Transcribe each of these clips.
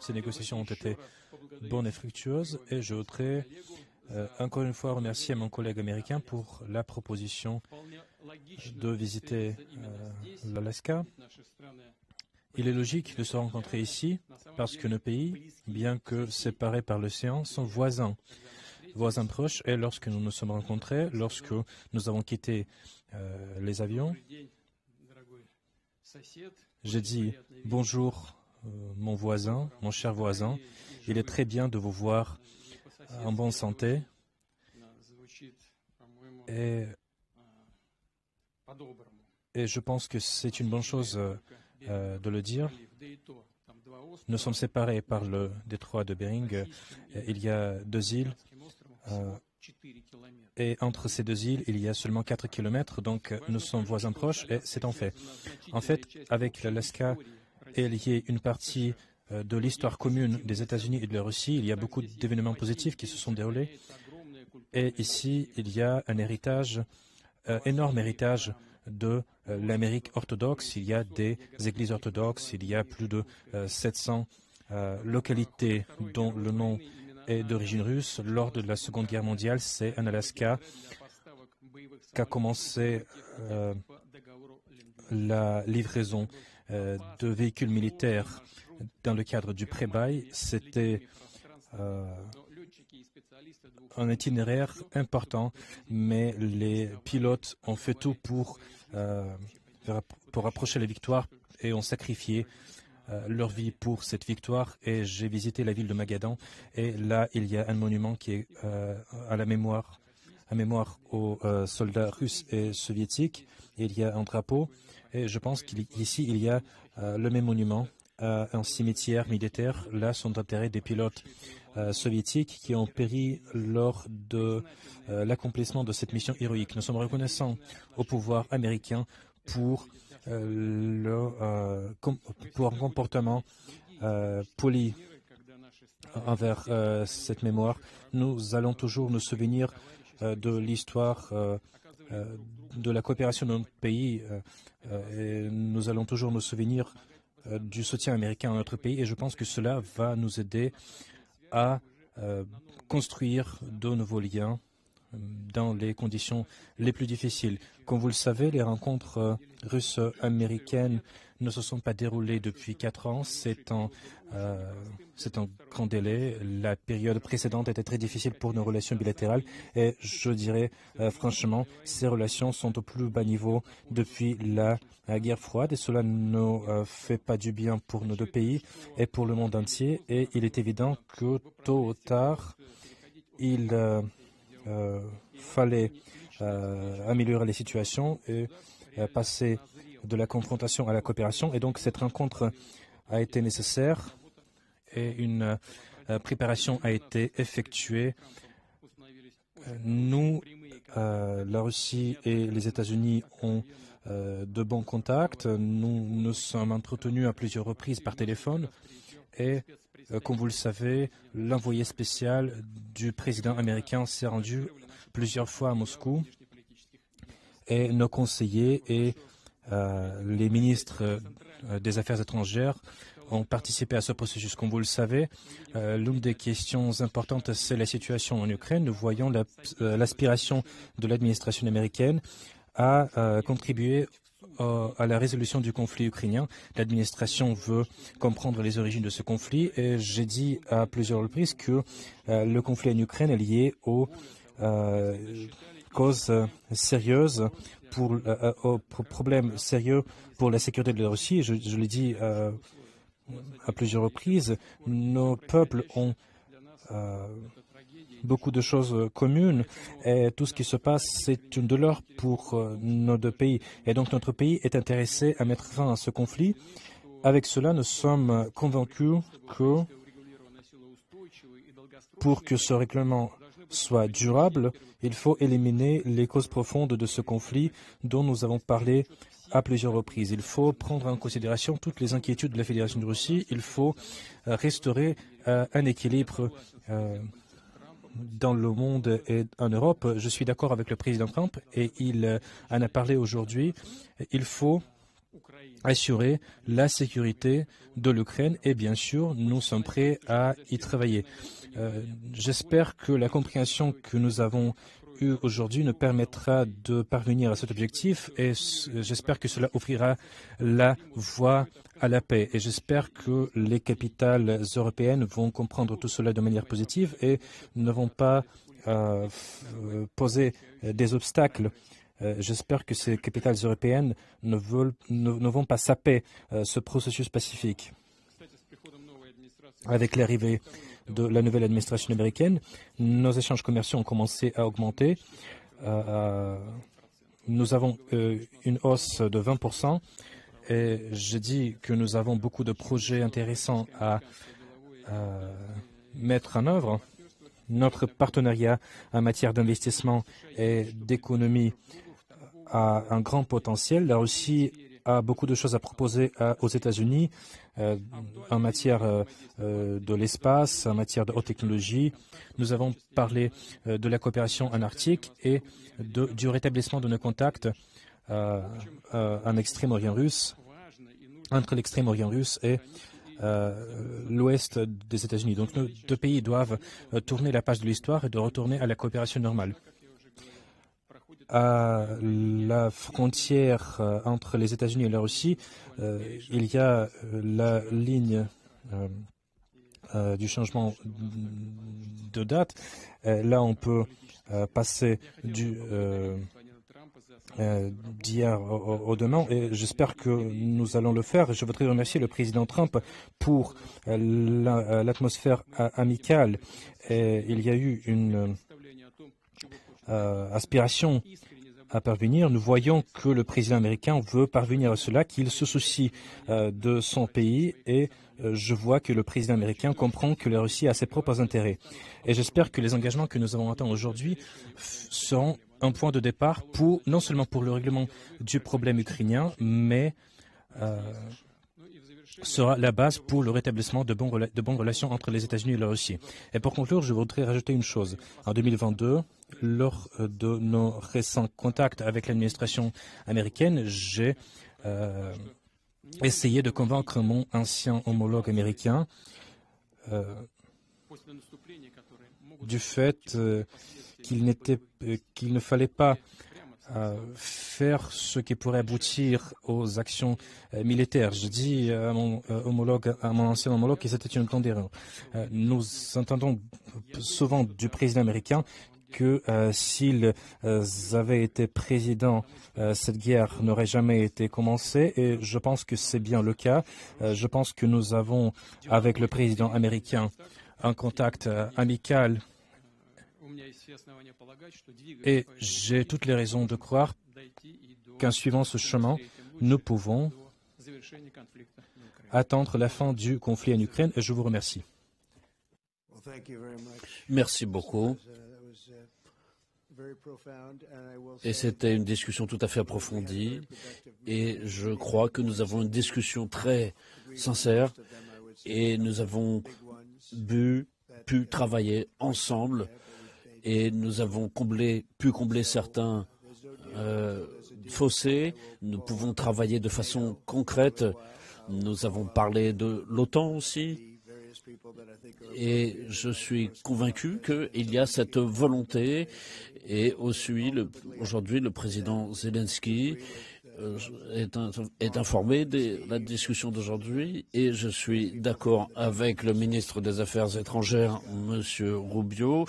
Ces négociations ont été bonnes et fructueuses et je voudrais encore une fois remercier mon collègue américain pour la proposition de visiter l'Alaska. Il est logique de se rencontrer ici parce que nos pays, bien que séparés par l'océan, sont voisins proches. Et lorsque nous nous sommes rencontrés, lorsque nous avons quitté les avions, j'ai dit « Bonjour, mon voisin, mon cher voisin. Il est très bien de vous voir en bonne santé. » Et je pense que c'est une bonne chose de le dire. Nous sommes séparés par le détroit de Bering. Il y a 2 îles. Et entre ces 2 îles, il y a seulement 4 kilomètres. Donc, nous sommes voisins proches et c'est un fait. En fait, avec l'Alaska est liée une partie de l'histoire commune des États-Unis et de la Russie. Il y a beaucoup d'événements positifs qui se sont déroulés. Et ici, il y a un héritage, énorme héritage de l'Amérique orthodoxe. Il y a des églises orthodoxes, il y a plus de 700 localités dont le nom est d'origine russe. Lors de la Seconde Guerre mondiale, c'est en Alaska qu'a commencé la livraison de véhicules militaires dans le cadre du pré-bail. C'était un itinéraire important, mais les pilotes ont fait tout pour approcher la victoire et ont sacrifié leur vie pour cette victoire. Et j'ai visité la ville de Magadan et là, il y a un monument qui est à mémoire aux soldats russes et soviétiques. Il y a un drapeau et je pense qu'ici, il y a le même monument, un cimetière militaire. Là sont enterrés des pilotes soviétiques qui ont péri lors de l'accomplissement de cette mission héroïque. Nous sommes reconnaissants au pouvoir américain pour un comportement poli envers cette mémoire. Nous allons toujours nous souvenir de l'histoire de la coopération de notre pays et nous allons toujours nous souvenir du soutien américain à notre pays et je pense que cela va nous aider à construire de nouveaux liens dans les conditions les plus difficiles. Comme vous le savez, les rencontres russes-américaines ne se sont pas déroulées depuis 4 ans. C'est un grand délai. La période précédente était très difficile pour nos relations bilatérales et je dirais franchement, ces relations sont au plus bas niveau depuis la guerre froide et cela ne fait pas du bien pour nos 2 pays et pour le monde entier. Et il est évident que tôt ou tard, il fallait améliorer les situations et passer de la confrontation à la coopération. Et donc, cette rencontre a été nécessaire et une préparation a été effectuée. Nous, la Russie et les États-Unis ont de bons contacts. Nous nous sommes entretenus à plusieurs reprises par téléphone et comme vous le savez, l'envoyé spécial du président américain s'est rendu plusieurs fois à Moscou et nos conseillers et les ministres des Affaires étrangères ont participé à ce processus. Comme vous le savez, l'une des questions importantes, c'est la situation en Ukraine. Nous voyons l'aspiration de l'administration américaine à contribuer à la résolution du conflit ukrainien. L'administration veut comprendre les origines de ce conflit et j'ai dit à plusieurs reprises que le conflit en Ukraine est lié aux causes sérieuses, aux problèmes sérieux pour la sécurité de la Russie. Je l'ai dit à plusieurs reprises, nos peuples ont beaucoup de choses communes et tout ce qui se passe, c'est une douleur pour nos 2 pays. Et donc notre pays est intéressé à mettre fin à ce conflit. Avec cela, nous sommes convaincus que pour que ce règlement soit durable, il faut éliminer les causes profondes de ce conflit dont nous avons parlé à plusieurs reprises. Il faut prendre en considération toutes les inquiétudes de la Fédération de Russie. Il faut restaurer un équilibre dans le monde et en Europe. Je suis d'accord avec le président Trump et il en a parlé aujourd'hui. Il faut assurer la sécurité de l'Ukraine et bien sûr, nous sommes prêts à y travailler. J'espère que la compréhension que nous avons eue aujourd'hui nous permettra de parvenir à cet objectif et j'espère que cela offrira la voie à la paix. Et j'espère que les capitales européennes vont comprendre tout cela de manière positive et ne vont pas poser des obstacles. J'espère que ces capitales européennes ne vont pas saper ce processus pacifique. Avec l'arrivée de la nouvelle administration américaine, nos échanges commerciaux ont commencé à augmenter. Nous avons une hausse de 20%. Et je dis que nous avons beaucoup de projets intéressants à mettre en œuvre. Notre partenariat en matière d'investissement et d'économie a un grand potentiel. La Russie a beaucoup de choses à proposer aux États-Unis en matière de l'espace, en matière de haute technologie. Nous avons parlé de la coopération en Arctique et du rétablissement de nos contacts en Extrême-Orient russe, entre l'Extrême-Orient russe et l'ouest des États-Unis. Donc nos deux pays doivent tourner la page de l'histoire et de retourner à la coopération normale. À la frontière entre les États-Unis et la Russie, il y a la ligne du changement de date. Là, on peut passer d'hier au demain et j'espère que nous allons le faire. Je voudrais remercier le président Trump pour l'atmosphère amicale. Et il y a eu une aspiration à parvenir. Nous voyons que le président américain veut parvenir à cela, qu'il se soucie de son pays et je vois que le président américain comprend que la Russie a ses propres intérêts. Et j'espère que les engagements que nous avons atteints aujourd'hui seront un point de départ non seulement pour le règlement du problème ukrainien, mais sera la base pour le rétablissement de bonnes relations entre les États-Unis et la Russie. Et pour conclure, je voudrais rajouter une chose. En 2022, lors de nos récents contacts avec l'administration américaine, j'ai essayé de convaincre mon ancien homologue américain du fait qu'il ne fallait pas faire ce qui pourrait aboutir aux actions militaires. Je dis à mon ancien homologue que c'était une grande erreur. Nous entendons souvent du président américain que s'ils avaient été présidents, cette guerre n'aurait jamais été commencée et je pense que c'est bien le cas. Je pense que nous avons, avec le président américain, un contact amical et j'ai toutes les raisons de croire qu'en suivant ce chemin, nous pouvons attendre la fin du conflit en Ukraine et je vous remercie. Merci beaucoup. Et c'était une discussion tout à fait approfondie et je crois que nous avons une discussion très sincère et nous avons pu travailler ensemble et nous avons pu combler certains fossés. Nous pouvons travailler de façon concrète. Nous avons parlé de l'OTAN aussi. Et je suis convaincu qu'il y a cette volonté. Et aujourd'hui, le président Zelensky est informé de la discussion d'aujourd'hui et je suis d'accord avec le ministre des Affaires étrangères, M. Rubio,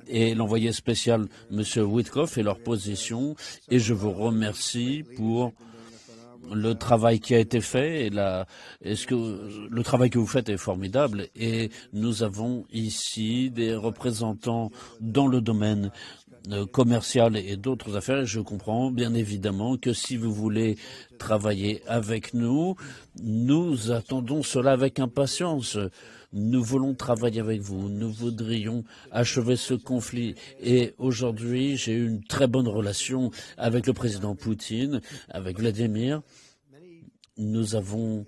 et l'envoyé spécial, M. Witkoff, et leur position. Et je vous remercie pour le travail qui a été fait. Le travail que vous faites est formidable. Et nous avons ici des représentants dans le domaine commercial et d'autres affaires. Je comprends bien évidemment que si vous voulez travailler avec nous, nous attendons cela avec impatience. Nous voulons travailler avec vous. Nous voudrions achever ce conflit. Et aujourd'hui, j'ai eu une très bonne relation avec le président Poutine, avec Vladimir. Nous avons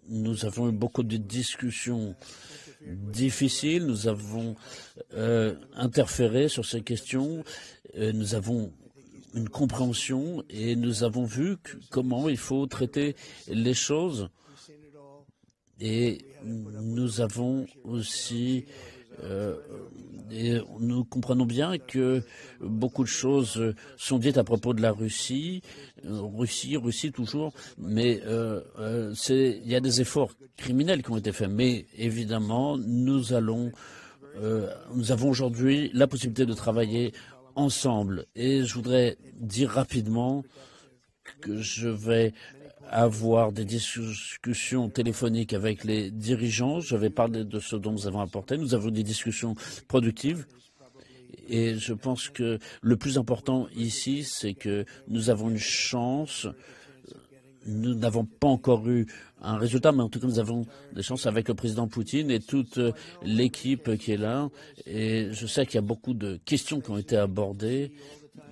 eu beaucoup de discussions difficiles. Nous avons interféré sur ces questions. Nous avons une compréhension et nous avons vu comment il faut traiter les choses. Et nous avons aussi, et nous comprenons bien que beaucoup de choses sont dites à propos de la Russie, Russie toujours, mais il y a des efforts criminels qui ont été faits. Mais évidemment, nous avons aujourd'hui la possibilité de travailler ensemble. Et je voudrais dire rapidement que je vais avoir des discussions téléphoniques avec les dirigeants. Je vais parler de ce dont nous avons apporté. Nous avons des discussions productives. Et je pense que le plus important ici, c'est que nous avons une chance. Nous n'avons pas encore eu un résultat, mais en tout cas, nous avons des chances avec le président Poutine et toute l'équipe qui est là. Et je sais qu'il y a beaucoup de questions qui ont été abordées.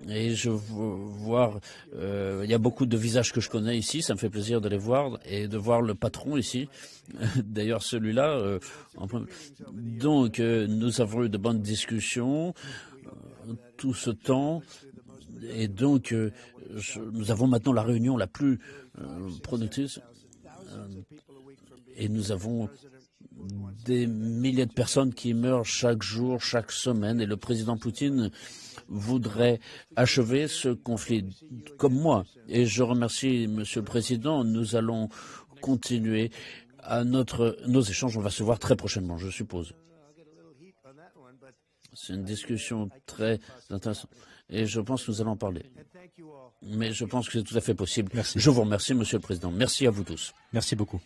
Et je vois, il y a beaucoup de visages que je connais ici. Ça me fait plaisir de les voir et de voir le patron ici. D'ailleurs, celui-là. Donc, nous avons eu de bonnes discussions tout ce temps. Et donc, nous avons maintenant la réunion la plus productive. Et nous avons des milliers de personnes qui meurent chaque jour, chaque semaine. Et le président Poutine voudrait achever ce conflit, comme moi. Et je remercie Monsieur le Président. Nous allons continuer à nos échanges. On va se voir très prochainement, je suppose. C'est une discussion très intéressante. Et je pense que nous allons en parler. Mais je pense que c'est tout à fait possible. Merci. Je vous remercie, Monsieur le Président. Merci à vous tous. Merci beaucoup.